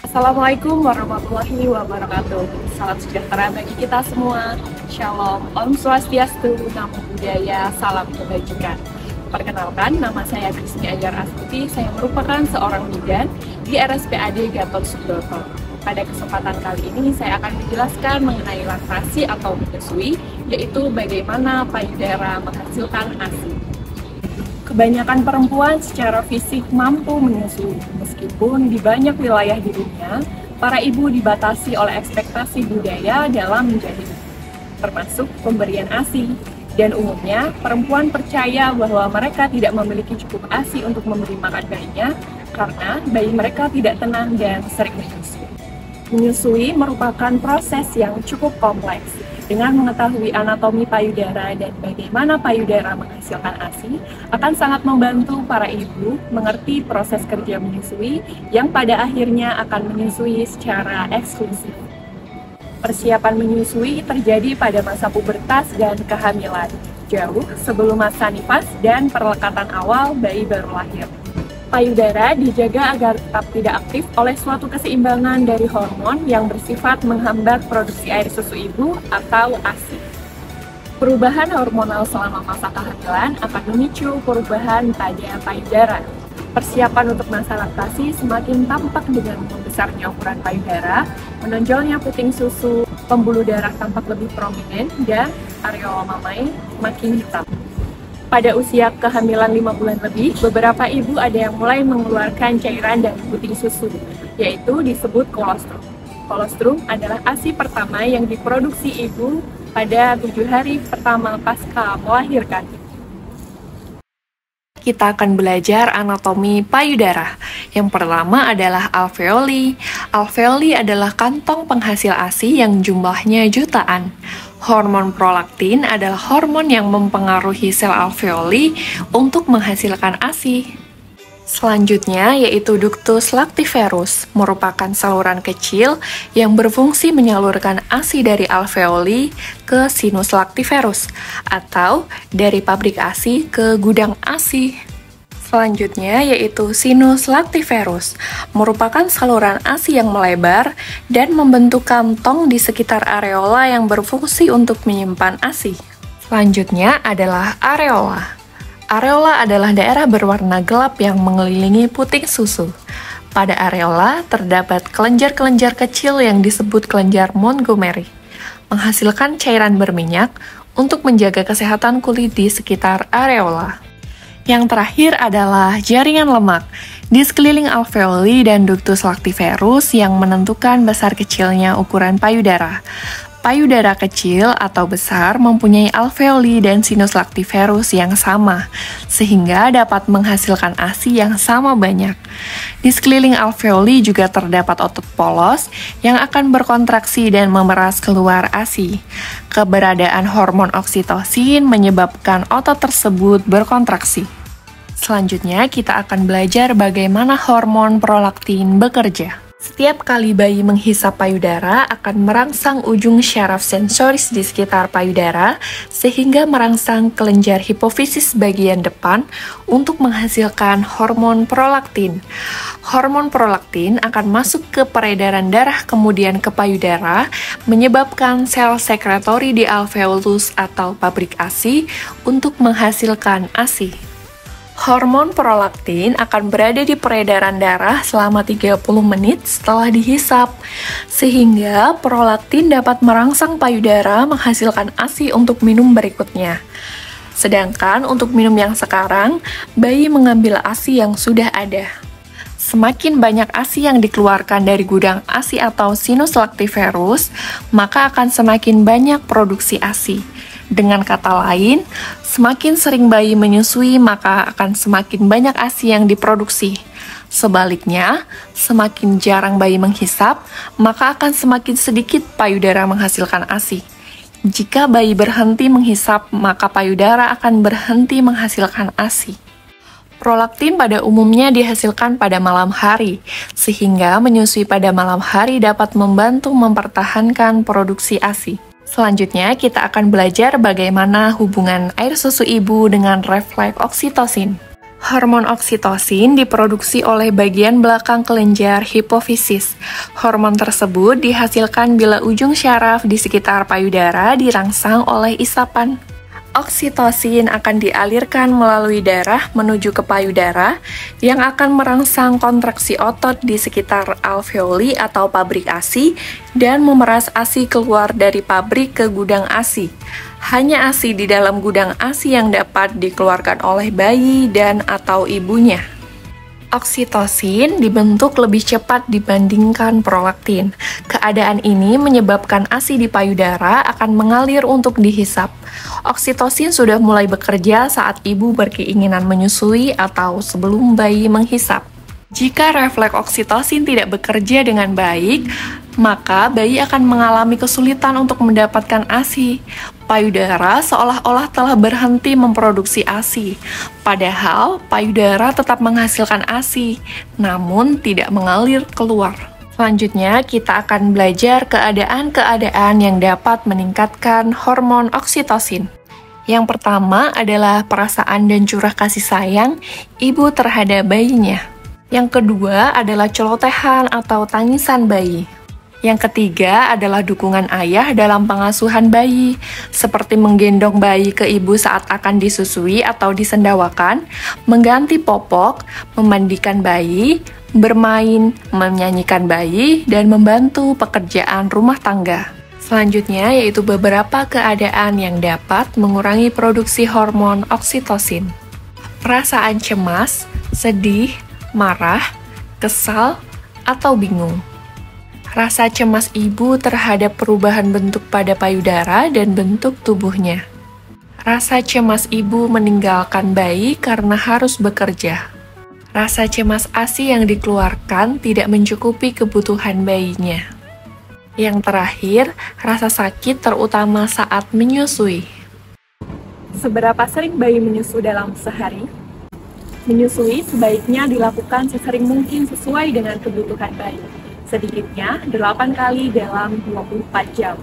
Assalamualaikum warahmatullahi wabarakatuh. Salam sejahtera bagi kita semua. Shalom, Om Swastiastu, Namo Buddhaya, salam kebajikan. Perkenalkan, nama saya Rizky Ajar Astuti. Saya merupakan seorang bidan di RSPAD Gatot Subroto. Pada kesempatan kali ini saya akan menjelaskan mengenai laktasi atau menyusui, yaitu bagaimana payudara menghasilkan ASI. Kebanyakan perempuan secara fisik mampu menyusui, meskipun di banyak wilayah di dunia, para ibu dibatasi oleh ekspektasi budaya dalam menjadi ibu, termasuk pemberian ASI. Dan umumnya, perempuan percaya bahwa mereka tidak memiliki cukup ASI untuk memberi makan bayinya, karena bayi mereka tidak tenang dan sering menyusui. Menyusui merupakan proses yang cukup kompleks. Dengan mengetahui anatomi payudara dan bagaimana payudara menghasilkan ASI, akan sangat membantu para ibu mengerti proses kerja menyusui yang pada akhirnya akan menyusui secara eksklusif. Persiapan menyusui terjadi pada masa pubertas dan kehamilan, jauh sebelum masa nifas dan perlekatan awal bayi baru lahir. Payudara dijaga agar tetap tidak aktif oleh suatu keseimbangan dari hormon yang bersifat menghambat produksi air susu ibu atau ASI. Perubahan hormonal selama masa kehamilan akan memicu perubahan pada payudara. Persiapan untuk masa laktasi semakin tampak dengan membesarnya ukuran payudara, menonjolnya puting susu, pembuluh darah tampak lebih prominen, dan areola mamai makin hitam. Pada usia kehamilan 5 bulan lebih, beberapa ibu ada yang mulai mengeluarkan cairan dari puting susu, yaitu disebut kolostrum. Kolostrum adalah ASI pertama yang diproduksi ibu pada 7 hari pertama pasca melahirkan. Kita akan belajar anatomi payudara. Yang pertama adalah alveoli. Alveoli adalah kantong penghasil ASI yang jumlahnya jutaan. Hormon prolaktin adalah hormon yang mempengaruhi sel alveoli untuk menghasilkan ASI. Selanjutnya yaitu ductus lactiferus, merupakan saluran kecil yang berfungsi menyalurkan ASI dari alveoli ke sinus lactiferus atau dari pabrik ASI ke gudang ASI. Selanjutnya yaitu sinus lactiferus, merupakan saluran ASI yang melebar dan membentuk kantong di sekitar areola yang berfungsi untuk menyimpan ASI. Selanjutnya adalah areola. Areola adalah daerah berwarna gelap yang mengelilingi puting susu. Pada areola terdapat kelenjar-kelenjar kecil yang disebut kelenjar Montgomery, menghasilkan cairan berminyak untuk menjaga kesehatan kulit di sekitar areola. Yang terakhir adalah jaringan lemak di sekeliling alveoli dan ductus lactiferus yang menentukan besar kecilnya ukuran payudara. Payudara kecil atau besar mempunyai alveoli dan sinus lactiferus yang sama, sehingga dapat menghasilkan ASI yang sama banyak. Di sekeliling alveoli juga terdapat otot polos yang akan berkontraksi dan memeras keluar ASI. Keberadaan hormon oksitosin menyebabkan otot tersebut berkontraksi. Selanjutnya, kita akan belajar bagaimana hormon prolaktin bekerja. Setiap kali bayi menghisap payudara akan merangsang ujung syaraf sensoris di sekitar payudara sehingga merangsang kelenjar hipofisis bagian depan untuk menghasilkan hormon prolaktin. Hormon prolaktin akan masuk ke peredaran darah kemudian ke payudara, menyebabkan sel sekretori di alveolus atau pabrik ASI untuk menghasilkan ASI. Hormon prolaktin akan berada di peredaran darah selama 30 menit setelah dihisap, sehingga prolaktin dapat merangsang payudara menghasilkan ASI untuk minum berikutnya. Sedangkan untuk minum yang sekarang, bayi mengambil ASI yang sudah ada. Semakin banyak ASI yang dikeluarkan dari gudang ASI atau sinus lactiferus, maka akan semakin banyak produksi ASI. Dengan kata lain, semakin sering bayi menyusui, maka akan semakin banyak ASI yang diproduksi. Sebaliknya, semakin jarang bayi menghisap, maka akan semakin sedikit payudara menghasilkan ASI. Jika bayi berhenti menghisap, maka payudara akan berhenti menghasilkan ASI. Prolaktin pada umumnya dihasilkan pada malam hari, sehingga menyusui pada malam hari dapat membantu mempertahankan produksi ASI. Selanjutnya, kita akan belajar bagaimana hubungan air susu ibu dengan refleks oksitosin. Hormon oksitosin diproduksi oleh bagian belakang kelenjar hipofisis. Hormon tersebut dihasilkan bila ujung syaraf di sekitar payudara dirangsang oleh isapan. Oksitosin akan dialirkan melalui darah menuju ke payudara yang akan merangsang kontraksi otot di sekitar alveoli atau pabrik ASI dan memeras ASI keluar dari pabrik ke gudang ASI. Hanya ASI di dalam gudang ASI yang dapat dikeluarkan oleh bayi dan atau ibunya. Oksitosin dibentuk lebih cepat dibandingkan prolaktin. Keadaan ini menyebabkan ASI di payudara akan mengalir untuk dihisap. Oksitosin sudah mulai bekerja saat ibu berkeinginan menyusui atau sebelum bayi menghisap. Jika refleks oksitosin tidak bekerja dengan baik, maka bayi akan mengalami kesulitan untuk mendapatkan ASI. Payudara seolah-olah telah berhenti memproduksi ASI, padahal payudara tetap menghasilkan ASI, namun tidak mengalir keluar. Selanjutnya, kita akan belajar keadaan-keadaan yang dapat meningkatkan hormon oksitosin. Yang pertama adalah perasaan dan curah kasih sayang ibu terhadap bayinya. Yang kedua adalah celotehan atau tangisan bayi. Yang ketiga adalah dukungan ayah dalam pengasuhan bayi, seperti menggendong bayi ke ibu saat akan disusui atau disendawakan, mengganti popok, memandikan bayi, bermain, menyanyikan bayi, dan membantu pekerjaan rumah tangga. Selanjutnya yaitu beberapa keadaan yang dapat mengurangi produksi hormon oksitosin. Perasaan cemas, sedih, marah, kesal, atau bingung. Rasa cemas ibu terhadap perubahan bentuk pada payudara dan bentuk tubuhnya. Rasa cemas ibu meninggalkan bayi karena harus bekerja. Rasa cemas ASI yang dikeluarkan tidak mencukupi kebutuhan bayinya. Yang terakhir, rasa sakit terutama saat menyusui. Seberapa sering bayi menyusu dalam sehari? Menyusui sebaiknya dilakukan sesering mungkin sesuai dengan kebutuhan bayi, sedikitnya 8 kali dalam 24 jam.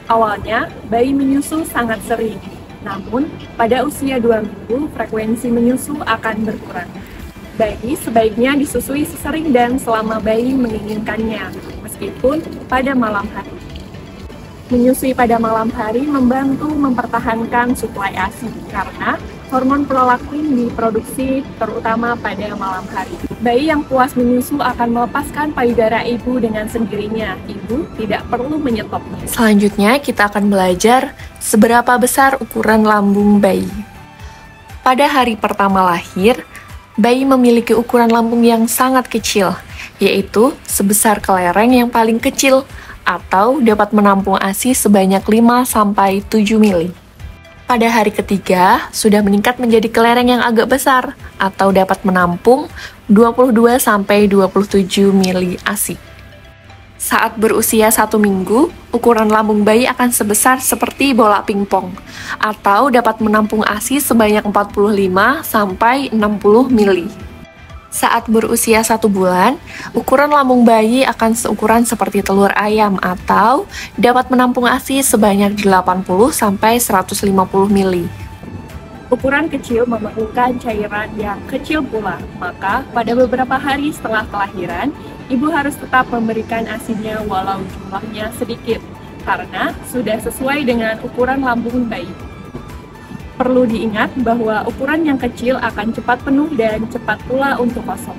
Awalnya, bayi menyusu sangat sering, namun pada usia 2 minggu, frekuensi menyusu akan berkurang. Bayi sebaiknya disusui sesering dan selama bayi menginginkannya, meskipun pada malam hari. Menyusui pada malam hari membantu mempertahankan suplai ASI, karena hormon prolaktin diproduksi terutama pada malam hari. Bayi yang puas menyusu akan melepaskan payudara ibu dengan sendirinya. Ibu tidak perlu menyetopnya. Selanjutnya, kita akan belajar seberapa besar ukuran lambung bayi. Pada hari pertama lahir, bayi memiliki ukuran lambung yang sangat kecil, yaitu sebesar kelereng yang paling kecil, atau dapat menampung ASI sebanyak 5-7 mili. Pada hari ketiga, sudah meningkat menjadi kelereng yang agak besar, atau dapat menampung 22-27 mili ASI. Saat berusia 1 minggu, ukuran lambung bayi akan sebesar seperti bola pingpong, atau dapat menampung ASI sebanyak 45-60 mili. Saat berusia 1 bulan, ukuran lambung bayi akan seukuran seperti telur ayam atau dapat menampung ASI sebanyak 80-150 mili. Ukuran kecil memerlukan cairan yang kecil pula, maka pada beberapa hari setelah kelahiran, ibu harus tetap memberikan ASI-nya walau jumlahnya sedikit, karena sudah sesuai dengan ukuran lambung bayi. Perlu diingat bahwa ukuran yang kecil akan cepat penuh dan cepat pula untuk kosong.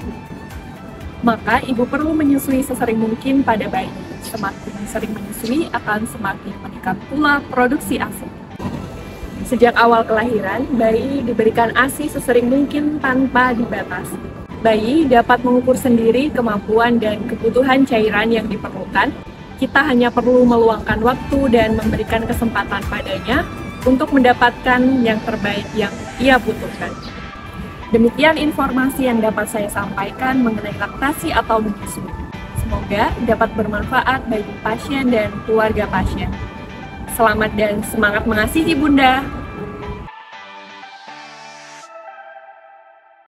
Maka ibu perlu menyusui sesering mungkin pada bayi. Semakin sering menyusui akan semakin meningkat pula produksi ASI. Sejak awal kelahiran, bayi diberikan ASI sesering mungkin tanpa dibatasi. Bayi dapat mengukur sendiri kemampuan dan kebutuhan cairan yang diperlukan. Kita hanya perlu meluangkan waktu dan memberikan kesempatan padanya untuk mendapatkan yang terbaik yang ia butuhkan. Demikian informasi yang dapat saya sampaikan mengenai laktasi atau menyusui. Semoga dapat bermanfaat bagi pasien dan keluarga pasien. Selamat dan semangat mengasihi Bunda!